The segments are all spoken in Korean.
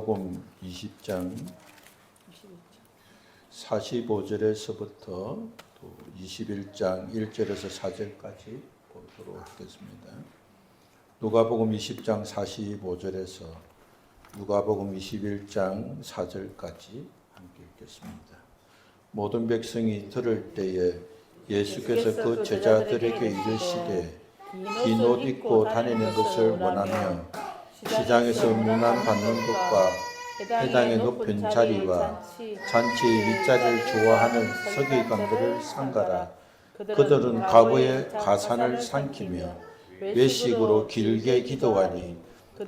누가복음 20장 45절에서부터 또 21장 1절에서 4절까지 보도록 하겠습니다. 누가복음 20장 45절에서 누가복음 21장 4절까지 함께 읽겠습니다. 모든 백성이 들을 때에 예수께서 그 제자들에게 이르시되 긴 옷 입고 다니는 것을 원하며 시장에서 문안 받는 것과 회당의 높은 자리와 잔치의 윗자리를 좋아하는 서기관들을 삼가라. 그들은 과부의 가산을 삼키며 외식으로 길게 기도하니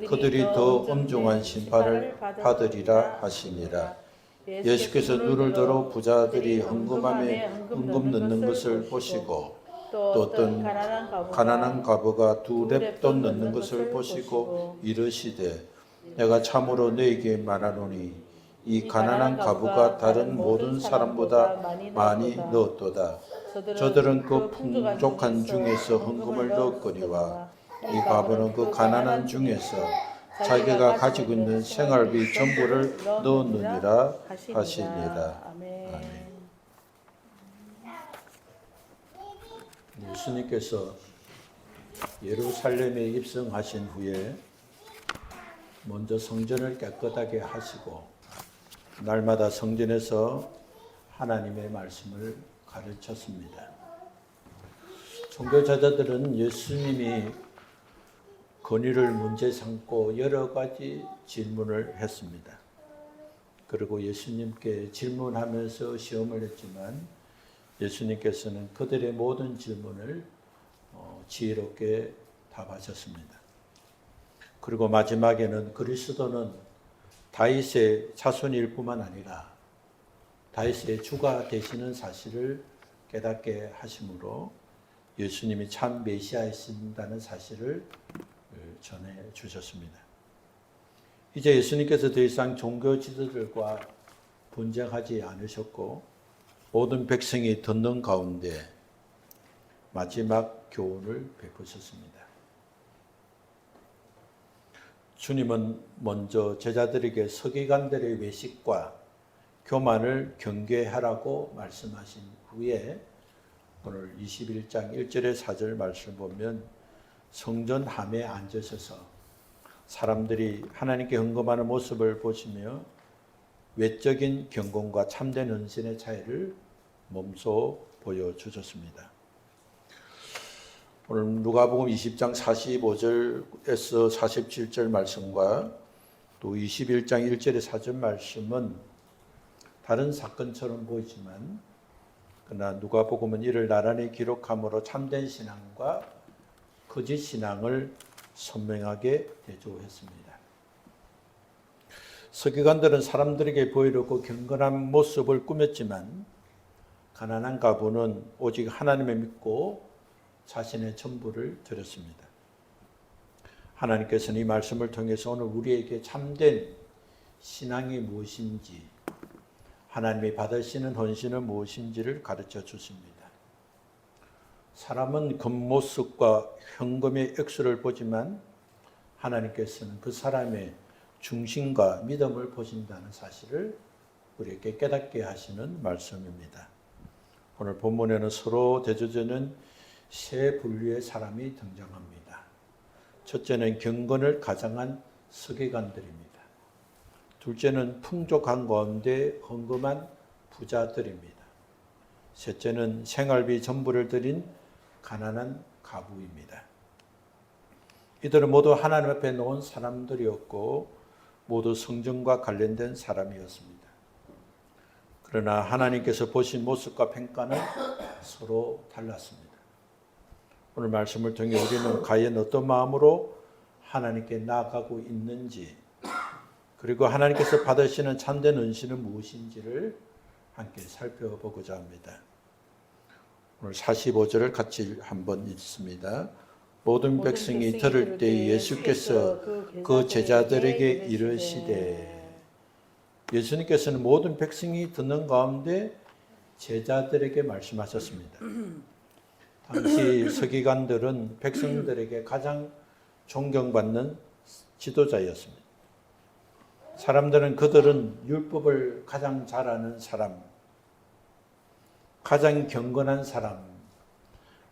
그들이 더 엄중한 심판을 받으리라 하시니라. 예수께서 눈을 들어 부자들이 헌금함에 헌금 넣는 것을 보시고 또 어떤 가난한 과부가 2렙돈 넣는 것을 보시고 이르시되 내가 참으로 너에게 말하노니 이 가난한 과부가 다른 모든 사람보다 많이 넣었도다. 저들은 그 풍족한 중에서 헌금을 넣었거니와 이 과부는 그 가난한 중에서 자기가 가지고 있는 생활비 전부를 넣었느니라 하시니라. 아멘. 예수님께서 예루살렘에 입성하신 후에 먼저 성전을 깨끗하게 하시고 날마다 성전에서 하나님의 말씀을 가르쳤습니다. 종교자들은 예수님이 권위를 문제 삼고 여러 가지 질문을 했습니다. 그리고 예수님께 질문하면서 시험을 했지만 예수님께서는 그들의 모든 질문을 지혜롭게 답하셨습니다. 그리고 마지막에는 그리스도는 다윗의 자손일 뿐만 아니라 다윗의 주가 되시는 사실을 깨닫게 하심으로 예수님이 참 메시아이신다는 사실을 전해 주셨습니다. 이제 예수님께서 더 이상 종교 지도자들과 분쟁하지 않으셨고 모든 백성이 듣는 가운데 마지막 교훈을 베푸셨습니다. 주님은 먼저 제자들에게 서기관들의 외식과 교만을 경계하라고 말씀하신 후에 오늘 21장 1절에 4절 말씀을 보면 성전 함에 앉으셔서 사람들이 하나님께 헌금하는 모습을 보시며 외적인 경건과 참된 헌신의 차이를 몸소 보여주셨습니다. 오늘 누가복음 20장 45절에서 47절 말씀과 또 21장 1절의 4절 말씀은 다른 사건처럼 보이지만 그러나 누가복음은 이를 나란히 기록함으로 참된 신앙과 거짓 신앙을 선명하게 대조했습니다. 서기관들은 사람들에게 보이려고 경건한 모습을 꾸몄지만 가난한 과부는 오직 하나님을 믿고 자신의 전부를 드렸습니다. 하나님께서는 이 말씀을 통해서 오늘 우리에게 참된 신앙이 무엇인지 하나님이 받으시는 헌신은 무엇인지를 가르쳐 주십니다. 사람은 겉모습과 현금의 액수를 보지만 하나님께서는 그 사람의 중심과 믿음을 보신다는 사실을 우리에게 깨닫게 하시는 말씀입니다. 오늘 본문에는 서로 대조되는 세 분류의 사람이 등장합니다. 첫째는 경건을 가장한 서기관들입니다. 둘째는 풍족한 가운데 헌금한 부자들입니다. 셋째는 생활비 전부를 드린 가난한 과부입니다. 이들은 모두 하나님 앞에 놓은 사람들이었고 모두 성전과 관련된 사람이었습니다. 그러나 하나님께서 보신 모습과 평가는 서로 달랐습니다. 오늘 말씀을 통해 우리는 과연 어떤 마음으로 하나님께 나아가고 있는지 그리고 하나님께서 받으시는 참된 헌신은 무엇인지를 함께 살펴보고자 합니다. 오늘 45절을 같이 한번 읽습니다. 모든 백성이 들을 때 예수께서 그 제자들에게 이르시되 예수님께서는 모든 백성이 듣는 가운데 제자들에게 말씀하셨습니다. 당시 서기관들은 백성들에게 가장 존경받는 지도자였습니다. 사람들은 그들은 율법을 가장 잘 아는 사람, 가장 경건한 사람,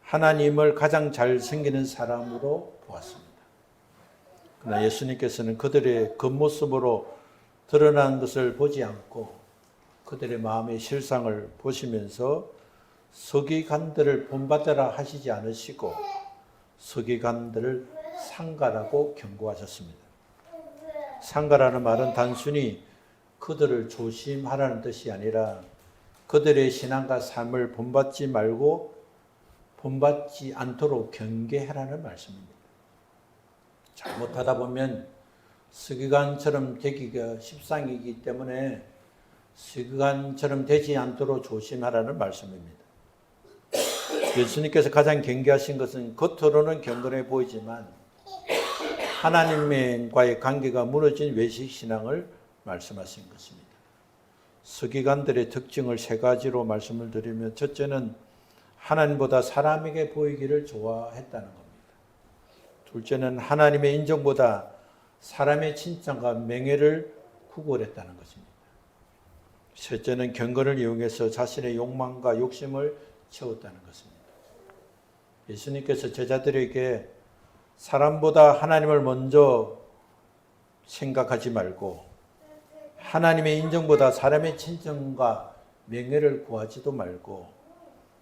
하나님을 가장 잘 섬기는 사람으로 보았습니다. 그러나 예수님께서는 그들의 겉모습으로 드러난 것을 보지 않고 그들의 마음의 실상을 보시면서 서기관들을 본받으라 하시지 않으시고 서기관들을 상가라고 경고하셨습니다. 상가라는 말은 단순히 그들을 조심하라는 뜻이 아니라 그들의 신앙과 삶을 본받지 말고 본받지 않도록 경계하라는 말씀입니다. 잘못하다 보면 서기관처럼 되기가 십상이기 때문에 서기관처럼 되지 않도록 조심하라는 말씀입니다. 예수님께서 가장 경계하신 것은 겉으로는 경건해 보이지만 하나님과의 관계가 무너진 외식 신앙을 말씀하신 것입니다. 서기관들의 특징을 세 가지로 말씀을 드리면 첫째는 하나님보다 사람에게 보이기를 좋아했다는 겁니다. 둘째는 하나님의 인정보다 사람의 칭찬과 명예를 구걸했다는 것입니다. 셋째는 경건을 이용해서 자신의 욕망과 욕심을 채웠다는 것입니다. 예수님께서 제자들에게 사람보다 하나님을 먼저 생각하지 말고 하나님의 인정보다 사람의 칭찬과 명예를 구하지도 말고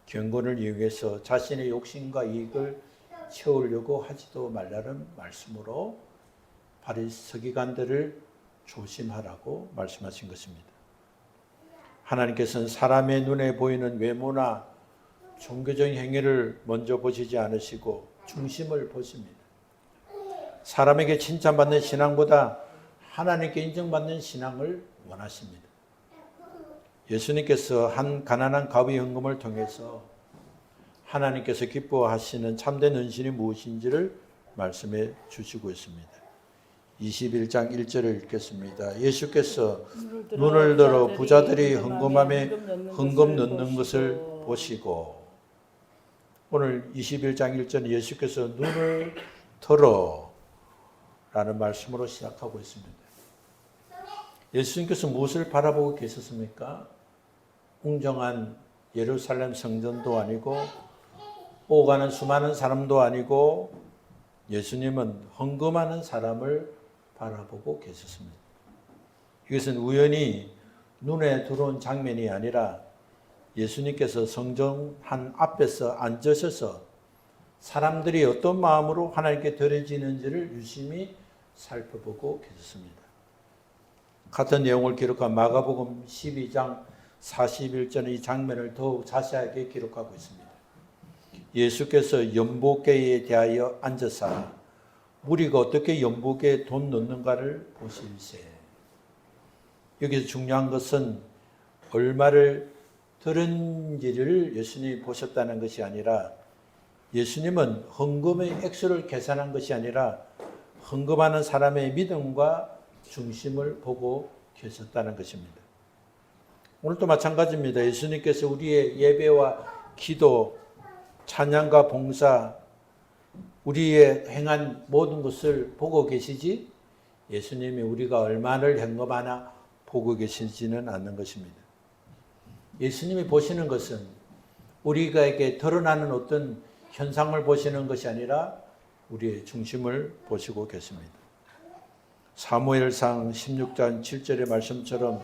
경건을 이용해서 자신의 욕심과 이익을 채우려고 하지도 말라는 말씀으로 서기관들을 조심하라고 말씀하신 것입니다. 하나님께서는 사람의 눈에 보이는 외모나 종교적인 행위를 먼저 보시지 않으시고 중심을 보십니다. 사람에게 칭찬받는 신앙보다 하나님께 인정받는 신앙을 원하십니다. 예수님께서 한 가난한 가부의 헌금을 통해서 하나님께서 기뻐하시는 참된 헌신이 무엇인지를 말씀해 주시고 있습니다. 21장 1절을 읽겠습니다. 예수께서 눈을 들어 부자들이 헌금함에 헌금 넣는 것을 보시고, 오늘 21장 1절은 예수께서 눈을 들어 라는 말씀으로 시작하고 있습니다. 예수님께서 무엇을 바라보고 계셨습니까? 웅장한 예루살렘 성전도 아니고 오가는 수많은 사람도 아니고 예수님은 헌금하는 사람을 바라보고 계셨습니다. 이것은 우연히 눈에 들어온 장면이 아니라 예수님께서 성전 한 앞에서 앉으셔서 사람들이 어떤 마음으로 하나님께 드려지는지를 유심히 살펴보고 계셨습니다. 같은 내용을 기록한 마가복음 12장 41절은 이 장면을 더욱 자세하게 기록하고 있습니다. 예수께서 연보계에 대하여 앉으사 무리가 어떻게 연보계에 돈 넣는가를 보실세. 여기서 중요한 것은 얼마를 들은지를 예수님이 보셨다는 것이 아니라 예수님은 헌금의 액수를 계산한 것이 아니라 헌금하는 사람의 믿음과 중심을 보고 계셨다는 것입니다. 오늘도 마찬가지입니다. 예수님께서 우리의 예배와 기도, 찬양과 봉사, 우리의 행한 모든 것을 보고 계시지 예수님이 우리가 얼마를 헌금하나 보고 계시지는 않는 것입니다. 예수님이 보시는 것은 우리에게 드러나는 어떤 현상을 보시는 것이 아니라 우리의 중심을 보시고 계십니다. 사무엘상 16장 7절의 말씀처럼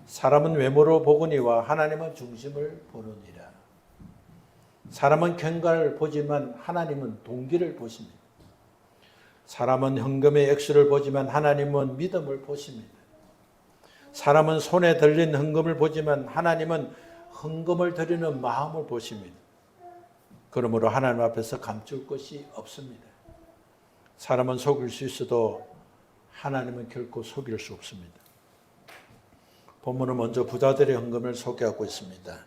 사람은 외모로 보거니와 하나님은 중심을 보느니라. 사람은 견과를 보지만 하나님은 동기를 보십니다. 사람은 헌금의 액수를 보지만 하나님은 믿음을 보십니다. 사람은 손에 들린 헌금을 보지만 하나님은 헌금을 드리는 마음을 보십니다. 그러므로 하나님 앞에서 감출 것이 없습니다. 사람은 속일 수 있어도 하나님은 결코 속일 수 없습니다. 본문은 먼저 부자들의 헌금을 소개하고 있습니다.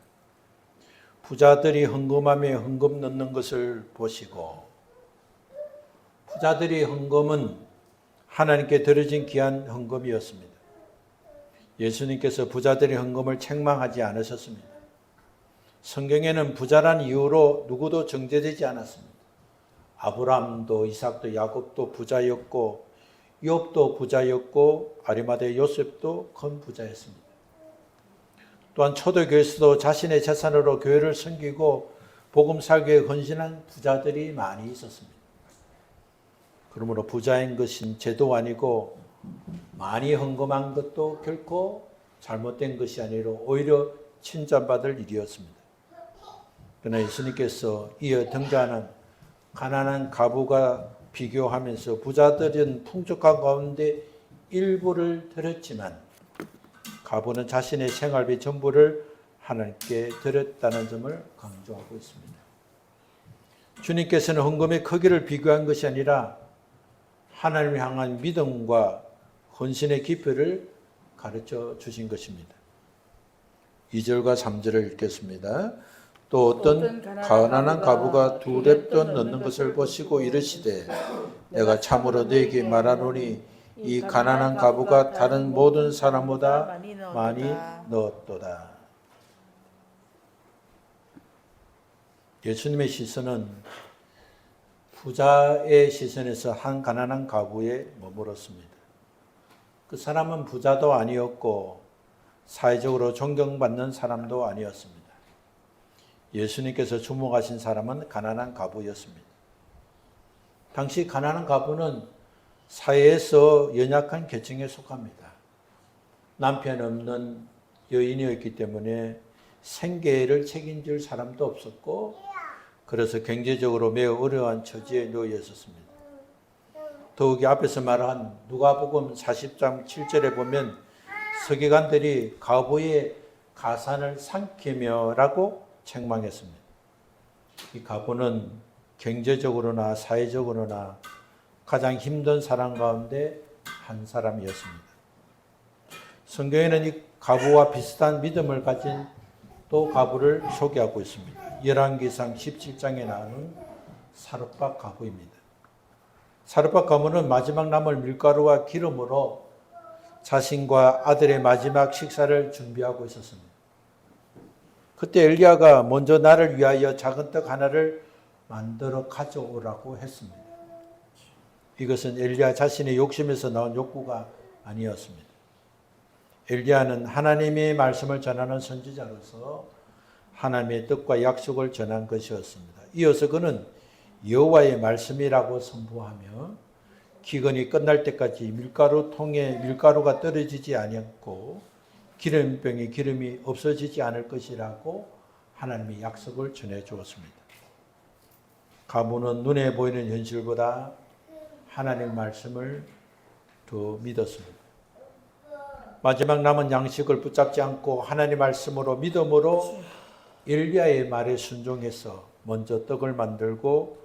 부자들이 헌금함에 헌금 넣는 것을 보시고, 부자들의 헌금은 하나님께 드려진 귀한 헌금이었습니다. 예수님께서 부자들의 헌금을 책망하지 않으셨습니다. 성경에는 부자란 이유로 누구도 정죄되지 않았습니다. 아브라함도 이삭도 야곱도 부자였고 욥도 부자였고 아리마대 요셉도 큰 부자였습니다. 또한 초대교회에서도 자신의 재산으로 교회를 섬기고 복음 살기에 헌신한 부자들이 많이 있었습니다. 그러므로 부자인 것은 죄도 아니고 많이 헌금한 것도 결코 잘못된 것이 아니라 오히려 칭찬받을 일이었습니다. 그러나 예수님께서 이어 등장하는 가난한 과부가 비교하면서 부자들은 풍족한 가운데 일부를 드렸지만 과부는 자신의 생활비 전부를 하나님께 드렸다는 점을 강조하고 있습니다. 주님께서는 헌금의 크기를 비교한 것이 아니라 하나님을 향한 믿음과 헌신의 깊이를 가르쳐 주신 것입니다. 2절과 3절을 읽겠습니다. 또 어떤 가난한 과부가 2렙돈 넣는 것을 보시고 이르시되 내가 참으로 너에게 말하노니 이 가난한 과부가 다른 모든 사람보다 많이 넣었도다. 예수님의 시선은 부자의 시선에서 한 가난한 과부에 머물었습니다. 그 사람은 부자도 아니었고 사회적으로 존경받는 사람도 아니었습니다. 예수님께서 주목하신 사람은 가난한 과부였습니다. 당시 가난한 과부는 사회에서 연약한 계층에 속합니다. 남편 없는 여인이었기 때문에 생계를 책임질 사람도 없었고 그래서 경제적으로 매우 어려운 처지에 놓여 있었습니다. 더욱이 앞에서 말한 누가복음 40장 7절에 보면 서기관들이 과부의 가산을 삼키며라고 책망했습니다. 이 과부는 경제적으로나 사회적으로나 가장 힘든 사람 가운데 한 사람이었습니다. 성경에는 이 과부와 비슷한 믿음을 가진 또 과부를 소개하고 있습니다. 열왕기상 17장에 나오는 사르밧 과부입니다. 사르밧 과부는 마지막 남을 밀가루와 기름으로 자신과 아들의 마지막 식사를 준비하고 있었습니다. 그때 엘리야가 먼저 나를 위하여 작은 떡 하나를 만들어 가져오라고 했습니다. 이것은 엘리야 자신의 욕심에서 나온 욕구가 아니었습니다. 엘리야는 하나님의 말씀을 전하는 선지자로서 하나님의 뜻과 약속을 전한 것이었습니다. 이어서 그는 여호와의 말씀이라고 선포하며 기근이 끝날 때까지 밀가루통에 밀가루가 떨어지지 않았고 기름병에 기름이 없어지지 않을 것이라고 하나님의 약속을 전해 주었습니다. 과부는 눈에 보이는 현실보다 하나님의 말씀을 더 믿었습니다. 마지막 남은 양식을 붙잡지 않고 하나님의 말씀으로 믿음으로 엘리야의 말에 순종해서 먼저 떡을 만들고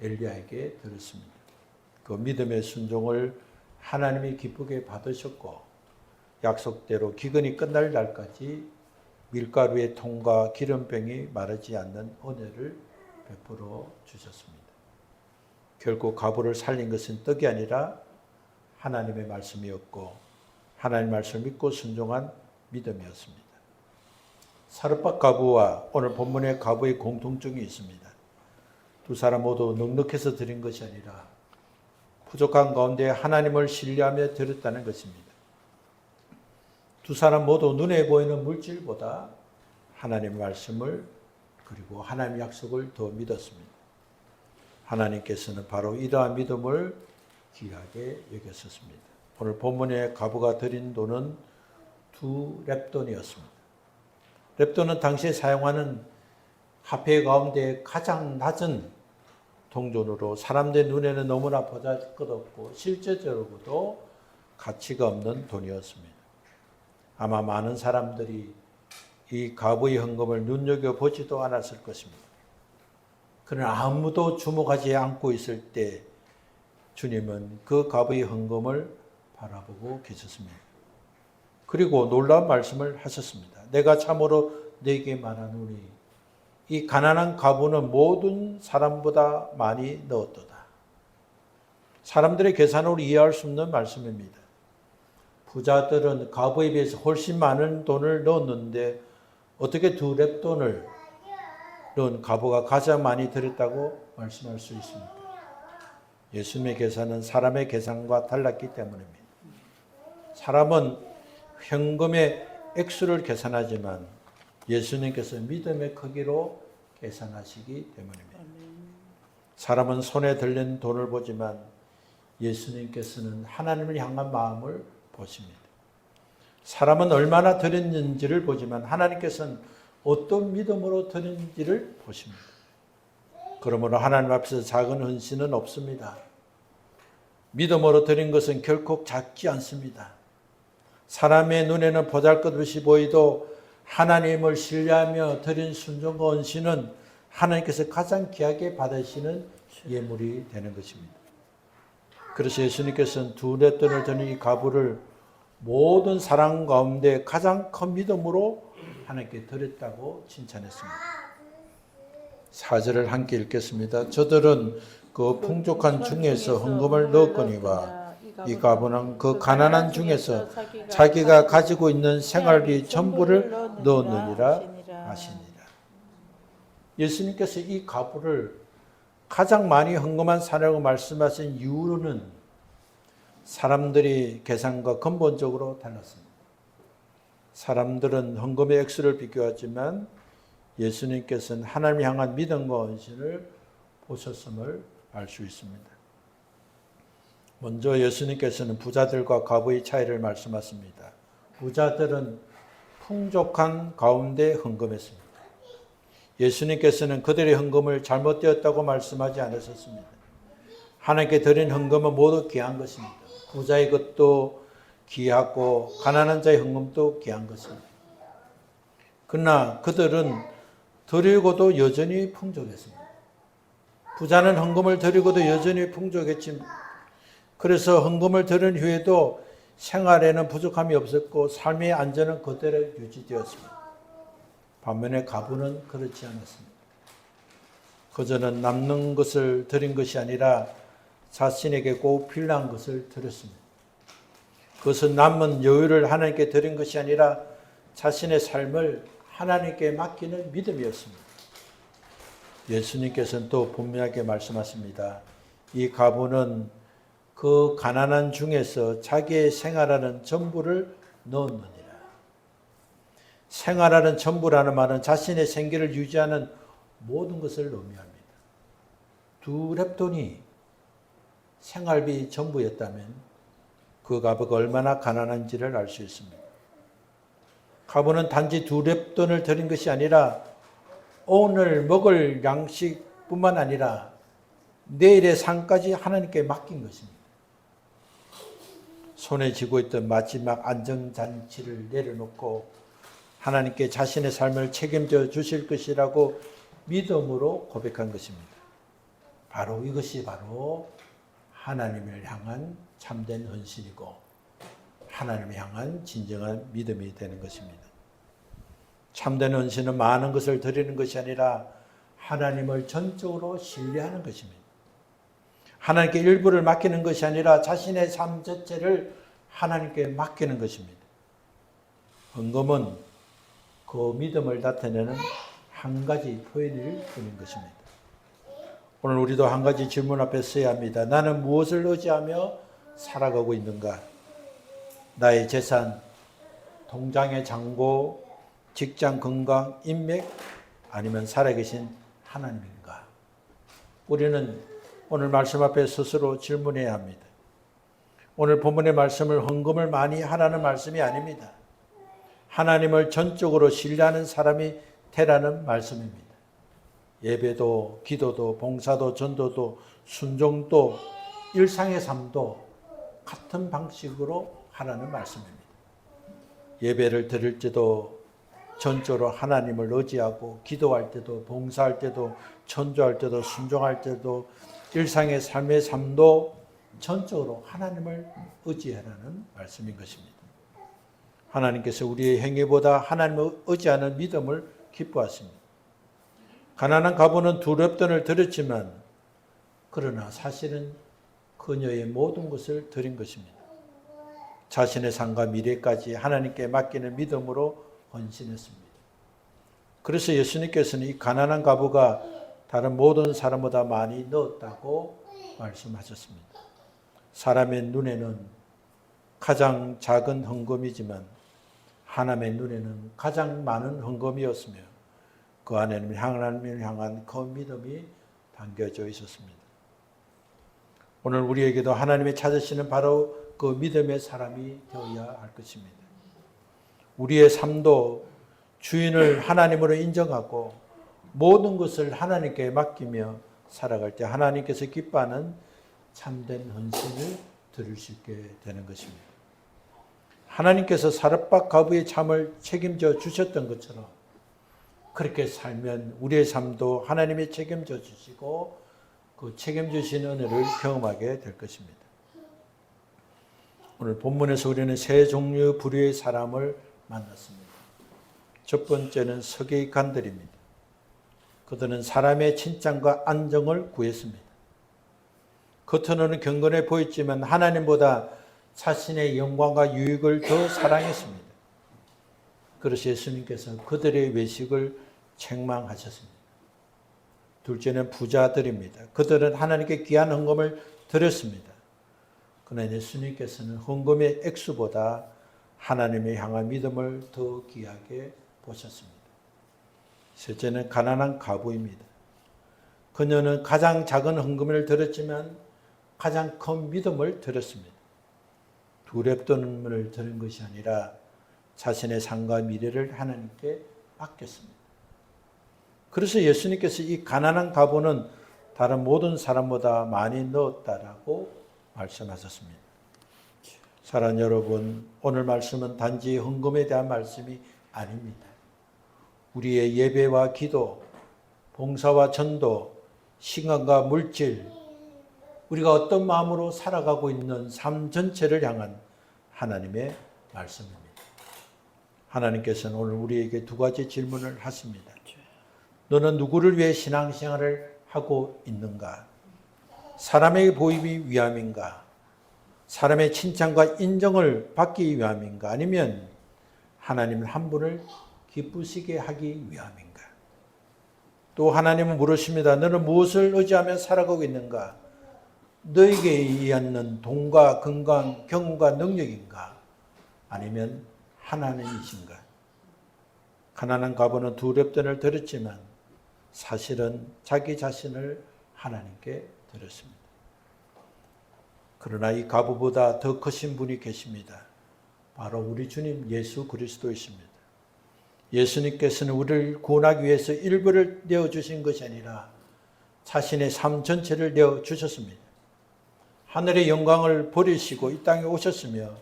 엘리야에게 드렸습니다. 그 믿음의 순종을 하나님이 기쁘게 받으셨고 약속대로 기근이 끝날 날까지 밀가루의 통과 기름병이 마르지 않는 은혜를 베풀어 주셨습니다. 결국 과부를 살린 것은 떡이 아니라 하나님의 말씀이었고 하나님의 말씀을 믿고 순종한 믿음이었습니다. 사르밧 과부와 오늘 본문의 과부의 공통점이 있습니다. 두 사람 모두 넉넉해서 드린 것이 아니라 부족한 가운데 하나님을 신뢰하며 드렸다는 것입니다. 두 사람 모두 눈에 보이는 물질보다 하나님의 말씀을 그리고 하나님의 약속을 더 믿었습니다. 하나님께서는 바로 이러한 믿음을 귀하게 여겼었습니다. 오늘 본문의 과부가 드린 돈은 2렙돈이었습니다. 렙돈은 당시에 사용하는 화폐 가운데 가장 낮은 동전으로 사람들 눈에는 너무나 보잘것없고 실제적으로도 가치가 없는 돈이었습니다. 아마 많은 사람들이 이 과부의 헌금을 눈여겨보지도 않았을 것입니다. 그러나 아무도 주목하지 않고 있을 때 주님은 그 과부의 헌금을 바라보고 계셨습니다. 그리고 놀라운 말씀을 하셨습니다. 내가 참으로 네게 말하노니 이 가난한 과부는 모든 사람보다 많이 넣었도다. 사람들의 계산으로 이해할 수 없는 말씀입니다. 부자들은 과부에 비해서 훨씬 많은 돈을 넣었는데 어떻게 2렙돈을 넣은 과부가 가장 많이 드렸다고 말씀할 수 있습니까? 예수님의 계산은 사람의 계산과 달랐기 때문입니다. 사람은 현금의 액수를 계산하지만 예수님께서 믿음의 크기로 계산하시기 때문입니다. 사람은 손에 들린 돈을 보지만 예수님께서는 하나님을 향한 마음을 보십니다. 사람은 얼마나 드렸는지를 보지만 하나님께서는 어떤 믿음으로 드렸는지를 보십니다. 그러므로 하나님 앞에서 작은 헌신은 없습니다. 믿음으로 드린 것은 결코 작지 않습니다. 사람의 눈에는 보잘것없이 보이도 하나님을 신뢰하며 드린 순종과 헌신은 하나님께서 가장 귀하게 받으시는 예물이 되는 것입니다. 그래서 예수님께서는 두 뎁돈을 드린 이 과부를 모든 사랑 가운데 가장 큰 믿음으로 하나님께 드렸다고 칭찬했습니다. 4절을 함께 읽겠습니다. 저들은 그 풍족한 중에서 헌금을 넣었거니와 이 과부는 그 가난한 중에서 자기가 가지고 있는 생활비 전부를 넣었느니라 하시니라. 예수님께서 이 과부를 가장 많이 헌금한 사람이라고 말씀하신 이유로는 사람들이 계산과 근본적으로 달랐습니다. 사람들은 헌금의 액수를 비교하지만 예수님께서는 하나님 향한 믿음과 헌신을 보셨음을 알 수 있습니다. 먼저 예수님께서는 부자들과 과부의 차이를 말씀하십니다. 부자들은 풍족한 가운데 헌금했습니다. 예수님께서는 그들의 헌금을 잘못되었다고 말씀하지 않으셨습니다. 하나님께 드린 헌금은 모두 귀한 것입니다. 부자의 것도 귀하고 가난한 자의 헌금도 귀한 것입니다. 그러나 그들은 드리고도 여전히 풍족했습니다. 부자는 헌금을 드리고도 여전히 풍족했지만 그래서 헌금을 드린 후에도 생활에는 부족함이 없었고 삶의 안전은 그대로 유지되었습니다. 반면에 과부는 그렇지 않았습니다. 그저는 남는 것을 드린 것이 아니라 자신에게 꼭 필요한 것을 드렸습니다. 그것은 남은 여유를 하나님께 드린 것이 아니라 자신의 삶을 하나님께 맡기는 믿음이었습니다. 예수님께서는 또 분명하게 말씀하십니다. 이 과부는 그 가난한 중에서 자기의 생활하는 전부를 넣었느니라. 생활하는 전부라는 말은 자신의 생계를 유지하는 모든 것을 의미합니다. 두 렙돈이 생활비 전부였다면 그 과부가 얼마나 가난한지를 알 수 있습니다. 과부는 단지 두 렙돈을 드린 것이 아니라 오늘 먹을 양식뿐만 아니라 내일의 삶까지 하나님께 맡긴 것입니다. 손에 쥐고 있던 마지막 안전장치를 내려놓고 하나님께 자신의 삶을 책임져 주실 것이라고 믿음으로 고백한 것입니다. 바로 이것이 바로 하나님을 향한 참된 헌신이고 하나님을 향한 진정한 믿음이 되는 것입니다. 참된 헌신은 많은 것을 드리는 것이 아니라 하나님을 전적으로 신뢰하는 것입니다. 하나님께 일부를 맡기는 것이 아니라 자신의 삶 전체를 하나님께 맡기는 것입니다. 헌금은 그 믿음을 나타내는 한 가지 표현일 뿐인 것입니다. 오늘 우리도 한 가지 질문 앞에 서야 합니다. 나는 무엇을 의지하며 살아가고 있는가? 나의 재산, 통장의 잔고, 직장 건강, 인맥, 아니면 살아계신 하나님인가? 우리는 오늘 말씀 앞에 스스로 질문해야 합니다. 오늘 본문의 말씀을 헌금을 많이 하라는 말씀이 아닙니다. 하나님을 전적으로 신뢰하는 사람이 되라는 말씀입니다. 예배도, 기도도, 봉사도, 전도도, 순종도, 일상의 삶도 같은 방식으로 하라는 말씀입니다. 예배를 드릴 때도 전적으로 하나님을 의지하고 기도할 때도 봉사할 때도 전도할 때도 순종할 때도 일상의 삶의 삶도 전적으로 하나님을 의지하라는 말씀인 것입니다. 하나님께서 우리의 행위보다 하나님을 의지하는 믿음을 기뻐하십니다. 가난한 과부는 두 렙돈을 드렸지만 그러나 사실은 그녀의 모든 것을 드린 것입니다. 자신의 삶과 미래까지 하나님께 맡기는 믿음으로 헌신했습니다. 그래서 예수님께서는 이 가난한 과부가 다른 모든 사람보다 많이 넣었다고 말씀하셨습니다. 사람의 눈에는 가장 작은 헌금이지만 하나님의 눈에는 가장 많은 헌금이었으며 그 안에는 하나님을 향한 그 믿음이 담겨져 있었습니다. 오늘 우리에게도 하나님이 찾으시는 바로 그 믿음의 사람이 되어야 할 것입니다. 우리의 삶도 주인을 하나님으로 인정하고 모든 것을 하나님께 맡기며 살아갈 때 하나님께서 기뻐하는 참된 헌신을 들을 수 있게 되는 것입니다. 하나님께서 사렙과 가부의 삶을 책임져 주셨던 것처럼 그렇게 살면 우리의 삶도 하나님이 책임져 주시고 그 책임주신 은혜를 경험하게 될 것입니다. 오늘 본문에서 우리는 세 종류 부류의 사람을 만났습니다. 첫 번째는 서기관들입니다. 그들은 사람의 칭찬과 안정을 구했습니다. 겉으로는 경건해 보였지만 하나님보다 자신의 영광과 유익을 더 사랑했습니다. 그래서 예수님께서 그들의 외식을 책망하셨습니다. 둘째는 부자들입니다. 그들은 하나님께 귀한 헌금을 드렸습니다. 그러나 예수님께서는 헌금의 액수보다 하나님을 향한 믿음을 더 귀하게 보셨습니다. 셋째는 가난한 과부입니다. 그녀는 가장 작은 헌금을 드렸지만 가장 큰 믿음을 드렸습니다. 두 렙돈을 드린 것이 아니라 자신의 삶과 미래를 하나님께 맡겼습니다. 그래서 예수님께서 이 가난한 과부는 다른 모든 사람보다 많이 넣었다라고 말씀하셨습니다. 사랑하는 여러분, 오늘 말씀은 단지 헌금에 대한 말씀이 아닙니다. 우리의 예배와 기도, 봉사와 전도, 시간과 물질, 우리가 어떤 마음으로 살아가고 있는 삶 전체를 향한 하나님의 말씀입니다. 하나님께서는 오늘 우리에게 두 가지 질문을 하십니다. 너는 누구를 위해 신앙생활을 하고 있는가? 사람에게 보이기 위함인가? 사람의 칭찬과 인정을 받기 위함인가? 아니면 하나님 한 분을 기쁘시게 하기 위함인가? 또 하나님은 물으십니다. 너는 무엇을 의지하며 살아가고 있는가? 너에게 있는 돈과 건강, 경험과 능력인가? 아니면 하나님이신가? 가난한 과부는 두 렙돈을 드렸지만 사실은 자기 자신을 하나님께 드렸습니다. 그러나 이 과부보다 더 크신 분이 계십니다. 바로 우리 주님 예수 그리스도이십니다. 예수님께서는 우리를 구원하기 위해서 일부를 내어주신 것이 아니라 자신의 삶 전체를 내어주셨습니다. 하늘의 영광을 버리시고 이 땅에 오셨으며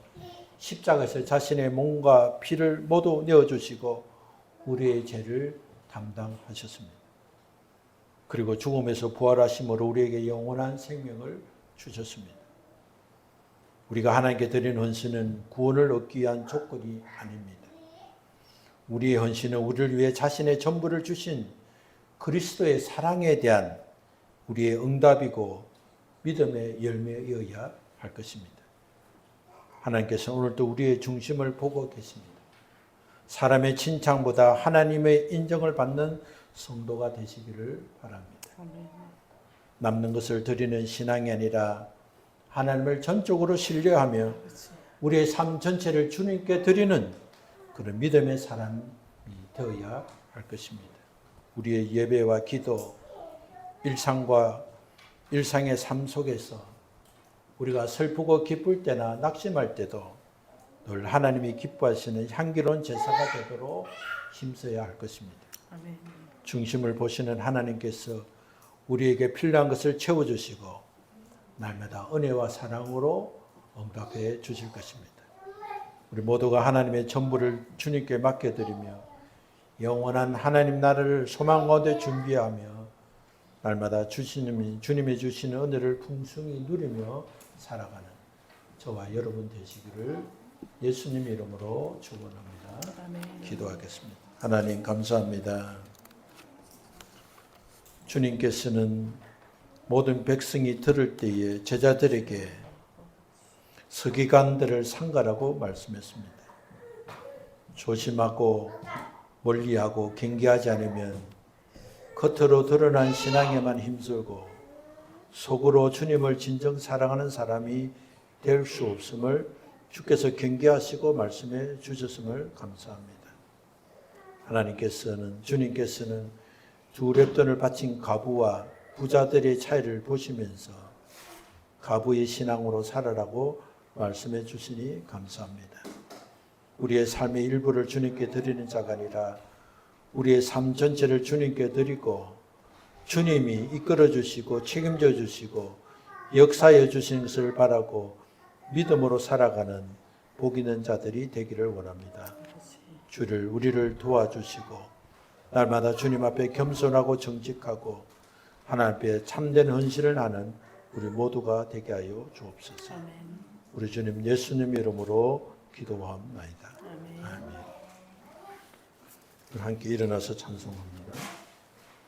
십자가에서 자신의 몸과 피를 모두 내어주시고 우리의 죄를 담당하셨습니다. 그리고 죽음에서 부활하심으로 우리에게 영원한 생명을 주셨습니다. 우리가 하나님께 드리는 헌신은 구원을 얻기 위한 조건이 아닙니다. 우리의 헌신은 우리를 위해 자신의 전부를 주신 그리스도의 사랑에 대한 우리의 응답이고 믿음의 열매여야 할 것입니다. 하나님께서 오늘도 우리의 중심을 보고 계십니다. 사람의 칭찬보다 하나님의 인정을 받는 성도가 되시기를 바랍니다. 남는 것을 드리는 신앙이 아니라 하나님을 전적으로 신뢰하며 우리의 삶 전체를 주님께 드리는 그런 믿음의 사람이 되어야 할 것입니다. 우리의 예배와 기도, 일상의 삶 속에서 우리가 슬프고 기쁠 때나 낙심할 때도 늘 하나님이 기뻐하시는 향기로운 제사가 되도록 힘써야 할 것입니다. 아멘. 중심을 보시는 하나님께서 우리에게 필요한 것을 채워주시고 날마다 은혜와 사랑으로 응답해 주실 것입니다. 우리 모두가 하나님의 전부를 주님께 맡겨드리며 영원한 하나님 나라를 소망 가운데 준비하며 날마다 주님이 주시는 은혜를 풍성히 누리며 살아가는 저와 여러분 되시기를 예수님 이름으로 축원합니다. 아멘. 기도하겠습니다. 하나님 감사합니다. 주님께서는 모든 백성이 들을 때에 제자들에게 서기관들을 상가라고 말씀했습니다. 조심하고 멀리하고 경계하지 않으면 겉으로 드러난 신앙에만 힘쓰고 속으로 주님을 진정 사랑하는 사람이 될 수 없음을 주께서 경계하시고 말씀해 주셨음을 감사합니다. 주님께서는 두 랩돈을 바친 과부와 부자들의 차이를 보시면서 과부의 신앙으로 살아라고 말씀해 주시니 감사합니다. 우리의 삶의 일부를 주님께 드리는 자가 아니라 우리의 삶 전체를 주님께 드리고 주님이 이끌어 주시고 책임져 주시고 역사해 주시는 것을 바라고 믿음으로 살아가는 복 있는 자들이 되기를 원합니다. 우리를 도와주시고 날마다 주님 앞에 겸손하고 정직하고 하나님 앞에 참된 헌신을 하는 우리 모두가 되게 하여 주옵소서. 우리 주님 예수님 이름으로 기도하옵나이다. 아멘. 함께 일어나서 찬송합니다.